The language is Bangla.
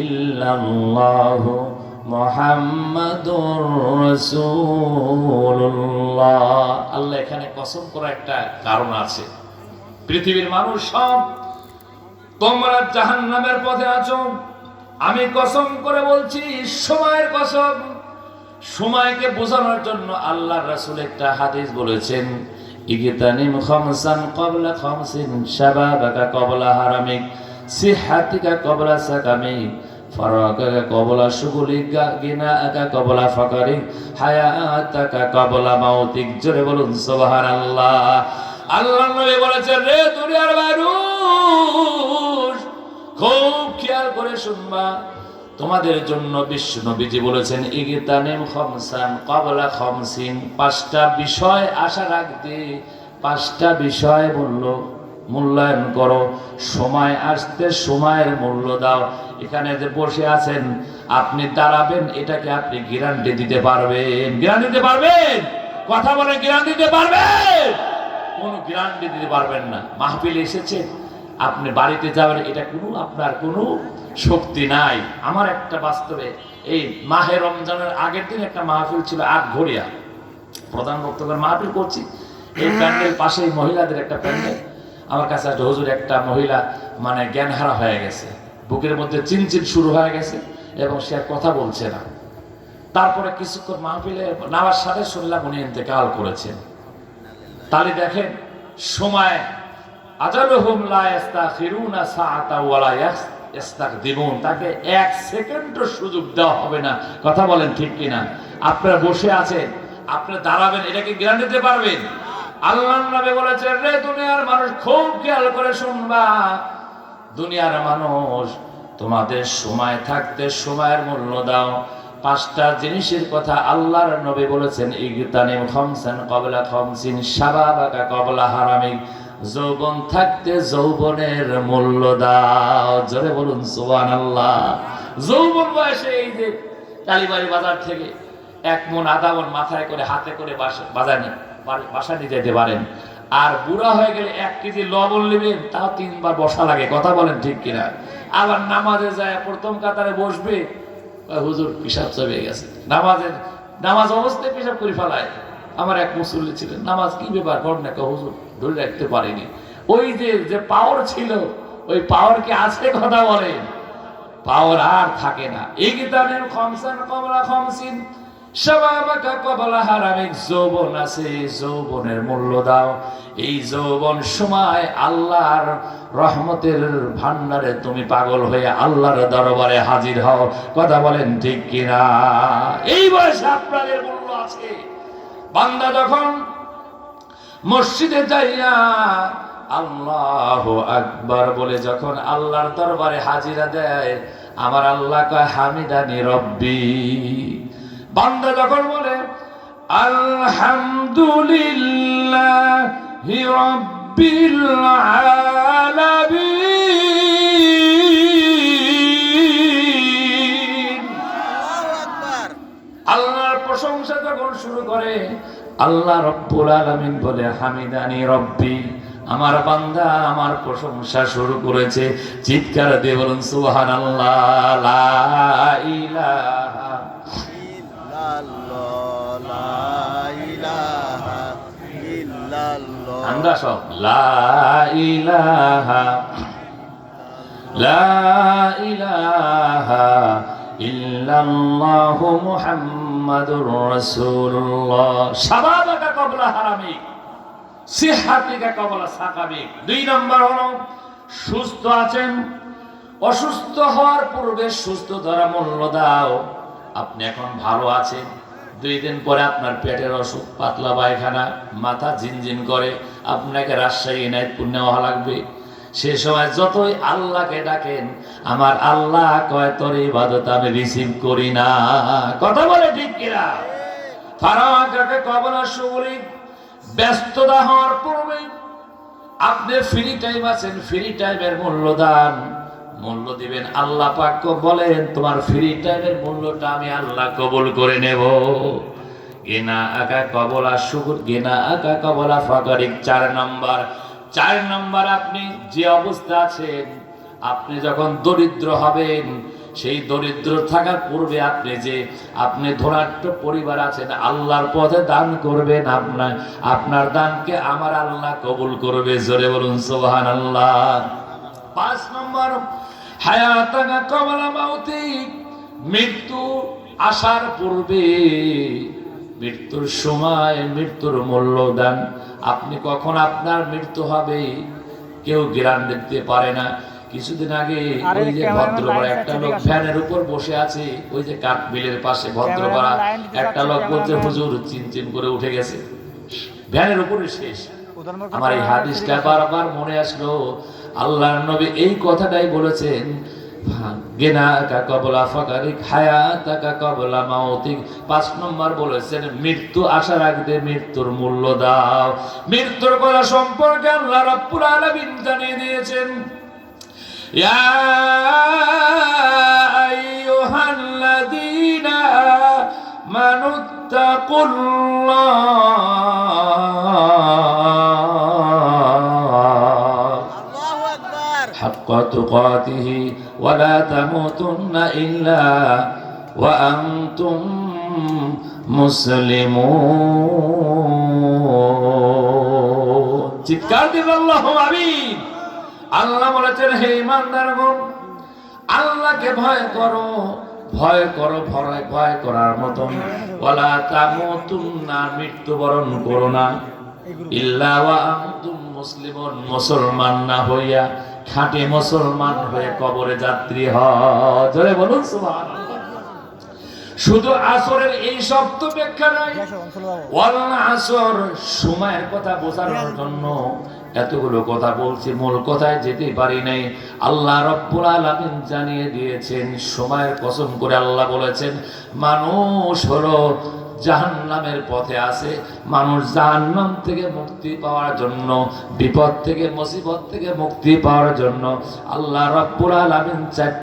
ইল্লাল্লাহু মুহাম্মাদুর রাসূলুল্লাহ। আল্লাহ এখানে কসম করা একটা কারণ আছে। পৃথিবীর মানুষ সব তোমরা জাহান্নামের পথে আছো, আমি কসম করে বলছি, সময়ের কসম। সময়কে বোঝানোর জন্য আল্লাহর রাসূল একটা হাদিস বলেছেন, ইগতানিম খামসান ক্বাবলা খামসিন, শাবাবাকা ক্বাবলা হারামিক, সিহাতিকা ক্বাবলা সাকামিক, ফারাগাকা ক্বাবলা শুগুলিক, গিনাআকা ক্বাবলা ফাকারিক, হায়াতাকা ক্বাবলা মাউতিক। জোরে বলুন সুবহানাল্লাহ। আল্লাহর নবী বলেছেন, রে দুনিয়ার মানুষ, খুব খেয়াল করে শুনবা, তোমাদের জন্য বিশ্ব নবীজি বলেছেন, ইগতানিম খামসান ক্বাবলা খামসিন, পাঁচটা বিষয় আশা রাখতে, পাঁচটা বিষয় মূল্যায়ন করো। সময় আসতে সময়ের মূল্য দাও। এখানে যে বসে আছেন, আপনি দাঁড়াবেন, এটাকে আপনি গ্যারান্টি দিতে পারবেন? গ্যারান্টি দিতে পারবেন? কথা বলে গ্যারান্টি দিতে পারবেন? কোনো গ্যারান্টি দিতে পারবেন না। মাহফিলে এসেছেন, আপনি বাড়িতে যাবেন, এটা কোনো আপনার কোনো শক্তি নাই। আমার একটা বাস্তবে এই মাহে রমজানের আগের দিন একটা মাহফিল ছিল আটঘরিয়া, প্রধান বক্তব্যের মাহফিল করছি। এই প্যান্ডেল পাশেই মহিলাদের একটা প্যান্ডেল। আমার কাছে একটা হুজুর, একটা মহিলা মানে জ্ঞানহারা হয়ে গেছে, বুকের মধ্যে চিনচিন শুরু হয়ে গেছে এবং সে আর কথা বলছে না। তারপরে কিছুক্ষণ মাহফিলে নামার সাথে শুনলাম উনি ইন্তেকাল করেছেন। তাহলে দেখেন, সময় আজালুহুম লা ইস্তাখিরুনা সাআতা ওয়া লা ইস্তাকদিমুন, তাকে এক সেকেন্ডও সুযোগ দেওয়া হবে না। কথা বলেন ঠিক কিনা? আপনারা বসে আছেন, আপনি দাঁড়াবেন, এটাকে গ্যারান্টি দিতে পারবেন? আল্লাহর নবী বলেছেন, রে দুনিয়ার মানুষ, খুব খেয়াল করে শুনবা, দুনিয়ার মানুষ, তোমাদের সময় থাকতে সময়ের মূল্য দাও। পাঁচটা জিনিসের কথা আল্লাহর নবী বলেছেন, ইগতানিম খামসান ক্বাবলা খামসিন, শাবাবাকা ক্বাবলা হারামিক, যৌবন থাকতে যৌবনের মূল্য দাও। জোরে বলুন সুবহানাল্লাহ। যৌবন বয়সে এই যে কালীবাড়ি বাজার থেকে 1 মণ আধা মণ মাথায় করে হাতে করে বাসা নিতে যেতে পারেন। আর বুড়া হয়ে গেলে 1 কেজি লবণ নেবেন, তাও 3 বার বসা লাগে। কথা বলেন ঠিক কিনা? আবার নামাজে যায়, প্রথম কাতারে বসবে, হুজুর পিশাব চলে গেছে। নামাজ অবস্থায় পিশাব করে ফেলায়। আমার এক মুসল্লি ছিলেন, নামাজ কি ব্যাপার করেন না, হুজুর ধরে রাখতে পারিনি। ওই যে পাওয়ার ছিল, ওই পাওয়ার কি আছে? কথা বলেন, পাওয়ার আর থাকে না। ইগতানিম খামসান ক্বাবলা খামসিন, শাবাবাকা ক্বাবলা হারামিক, যৌবন আছে, যৌবনের মূল্য দাও। এই যৌবন সময় আল্লাহর রহমতের ভান্ডারে তুমি পাগল হয়ে আল্লাহর দরবারে হাজির হও। কথা বলেন ঠিক কিনা? এই বয়সে আপনাদের মূল্য আছে। বান্দা যখন মসজিদে যাইয়া আল্লাহু আকবার বলে যখন আল্লাহর দরবারে হাজিরা দেয়, আমার আল্লাহ কয়, হামিদানি রব্বি। বান্দা যখন বলে আলহামদুলিল্লাহি রাব্বিল আলামিন, আল্লাহর প্রশংসা যখন শুরু করে, আল্লাহ রব্বুল আলামিন বলে, হামিদানি রব্বি, আমার বান্দা আমার প্রশংসা শুরু করেছে। চিৎকার দিয়ে বলুন সুবহানাল্লাহ। লা ইলাহা ইল্লাল্লাহ, লা ইলাহা ইল্লাল্লাহ। আমরা সব লা ইলাহা ইল্লাল্লাহু মুহাম্মাদুর রাসূলুল্লাহ। শাবাবাকা ক্বাবলা হারামিক, সিহাতিকা ক্বাবলা সাকামিক। 2 নম্বর হলো, সুস্থ আছেন, অসুস্থ হওয়ার পূর্বে সুস্থ ধরা মূল্য দাও। আপনি এখন ভালো আছেন, 2 দিন পরে আপনার পেটের অসুখ, পাতলা পায়খানা, মাথা ঝিনঝিন করে, আপনাকে রাজশাহী নাইটপুর নেওয়া লাগবে। সে সময় যতই আল্লাহকে ডাকেন, আমার আল্লাহ কয়, তোর ইবাদত আমি রিসিভ করি না। কথা বলে ঠিক কিনা? ফারাগাকা ক্বাবলা শুগুলি, ব্যস্ততা হওয়ার পূর্বে আপনি ফ্রি টাইম আছেন, ফ্রি টাইমের মূল্য দান, মূল্য দিবেন। আল্লাহ পাক বলেন, তোমার ফ্রি টাইমের মূল্যটা আমি আল্লাহ কবুল করে নেব। গিনাআকা ক্বাবলা শুগুর, গিনাআকা ক্বাবলা ফাকারিক। 4 নম্বর আপনি যে অবস্থা আছেন, আপনি যখন দরিদ্র হবেন, সেই দরিদ্র থাকার পূর্বে আপনি ধনাঢ্য পরিবার আছেন, আল্লাহর পথে দান করবেন, আপনার দানকে আমার আল্লাহ কবুল করবে। জোরে বলুন সুবহানাল্লাহ। 5 নম্বর, হায়াতাকা কবলা মাউতিক, মৃত্যু আসার পূর্বে, মৃত্যুর সময় মৃত্যুর মূল্যদান। আপনি কখন আপনার মৃত্যু হবে কেউ গ্যারান্টি দিতে পারে না। কিছুদিন আগে ওই যে ভদ্রপাড়া একটা লোক ভ্যানের উপর বসে আছে, ওই যে কাঠমিলের পাশে ভদ্রপাড়া, একটা লোক বলছে হুজুর চিনচিন করে উঠে গেছে, ভ্যানের উপরে শেষ। আমার এই হাদিসটা বারবার মনে আসলো, আল্লাহর নবী এই কথাটাই বলেছেন, গিনাকা কবলা ফাকারিক, হায়াতাকা কবলা মাউতিক। 5 নম্বর বলেছেন, মৃত্যু আসার আগে মৃত্যুর মূল্য দাও। মৃত্যুর কথা সম্পর্কে আল্লাহ রাব্বুল আলামিন জানিয়ে দিয়েছেন, ইয়া আইয়ুহাল্লাযীনা আমানুত্তাকুল্লাহ হাক্কা তুকাতিহি ওয়া লা তামুতুন্না ইল্লা ওয়া আনতুম মুসলিমুন। চিৎকার দিন আল্লাহু আমিন। আল্লাহ বলেছেন, হে ঈমানদারগণ, আল্লাহকে ভয় করো, ভয় করো, ভয় করার মতন। ওয়ালা তামুতুন্না, মৃত্যুবরণ করো না, ইল্লা ওয়া আনতুম মুসলিমুন, মুসলমান না হইয়া, খাঁটি মুসলমান হয়ে কবরে যাত্রী হও। জোরে বলুন সুবহানাল্লাহ। শুধু আসরের এই শব্দ ব্যাখ্যা নাই, ওয়াল আসর সময়ের কথা বোঝানোর জন্য এতগুলো কথা বলছি, মূল কথায় যেতে পারি নাই। আল্লাহ রাব্বুল আলামিন জানিয়ে দিয়েছেন, সময়ের কসম করে আল্লাহ বলেছেন, মানুষ হলো জাহান্নামের পথে আছে। মানুষ জাহান্নাম থেকে মুক্তি পাওয়ার জন্য, বিপদ থেকে মুসিবত থেকে মুক্তি পাওয়ার জন্য আল্লাহ রাব্বুল আলামিন